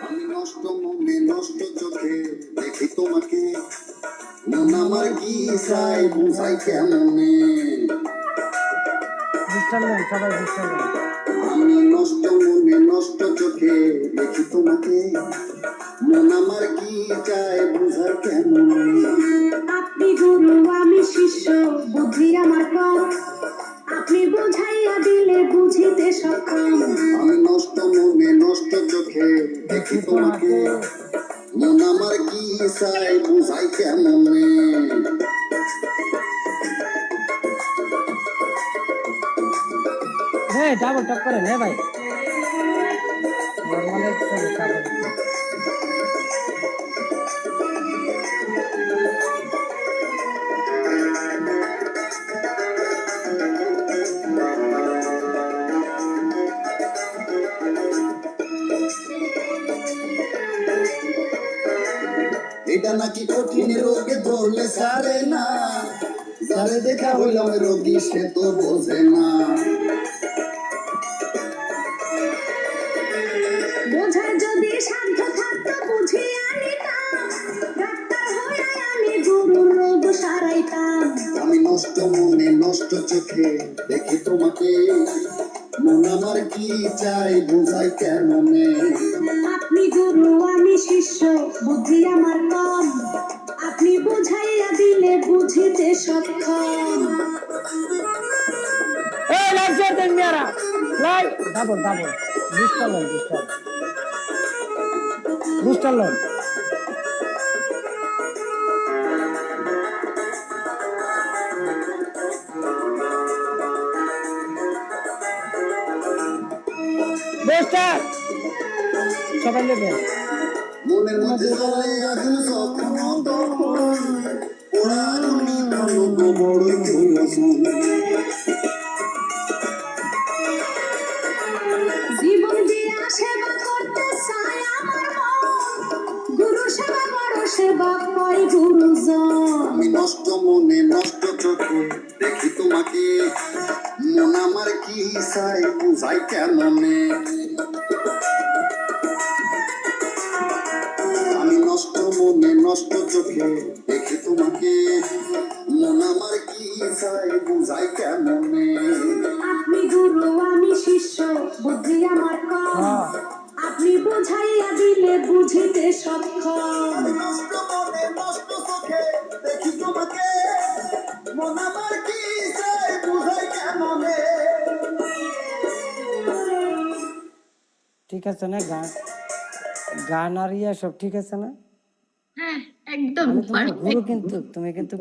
আমি নষ্ট মনে নষ্ট চোখে দেখি তোমাকে, মন আমার কি চাই বুঝাই কেমনে। আমি নষ্ট মনে নষ্ট চোখে দেখি তোমাকে, মন আমার কি চাই বুঝাই কেমনে। আপনি গুরু আমি শিষ্য, বুদ্ধি আমার কম, আপনি বুঝাইয়া দিলে বুঝিতে সক্ষম। আমি নষ্ট মনে নষ্ট চোখে দেখি তোমাকে, মন আমার কি চাই বুঝাই কেমনে। হ্যাঁ ডাবল টপ করেন হ্যাঁ ভাই। এটা নাকি কঠিন রোগে ধরলে সারে না, যারে দেখা হইলাম রোগী সে তো বোঝে না। বোঝার যদি সাধ্য থাকতো বুঝিয়া নিতাম, ডাক্তার হইয়া আমি গুরুর রোগ সারাইতাম। আমি নষ্ট মনে নষ্ট চোখে দেখি তোমাকে, মন আমার কি চাই বুঝাই কেমনে। আপনি গুরু আমি শিষ্য, বুদ্ধি আমার কম, আপনি বুঝাইয়া দিলে বুঝিতে সক্ষম। এই লাইক শেয়ার দেন মিয়ারা, like double double booster loan booster loan. Booster সবাই নেবেন। মনের মধ্যে চলে আসে স্বপ্ন তখন, ওড়াগুলি তখন বড় প্রয়োজন। জীবন দিয়া সেবা করতে চায় আমার মন, গুরু সেবা বড় সেবা কয় গুরুজন। আমি নষ্ট মনে নষ্ট চোখে দেখি তোমাকে, মন আমার কি চাই বুঝাই কেমনে। আমি নষ্ট মনে নষ্ট চোখে দেখি তোমাকে, মন আমার কি চাই বুঝাই কেমনে। আপনি গুরু আমি শিষ্য, বুদ্ধি আমার কম, আপনি বুঝাইয়া দিলে বুঝিতে সক্ষম। আমি নষ্ট মনে নষ্ট চোখে দেখি তোমাকে, মন আমার কি চাই বুঝাই কেমনে। ঠিক আছে না গান গান আর ইয়া সব ঠিক আছে না? হ্যাঁ একদম আমি তোমার গুরু, কিন্তু তুমি কিন্তু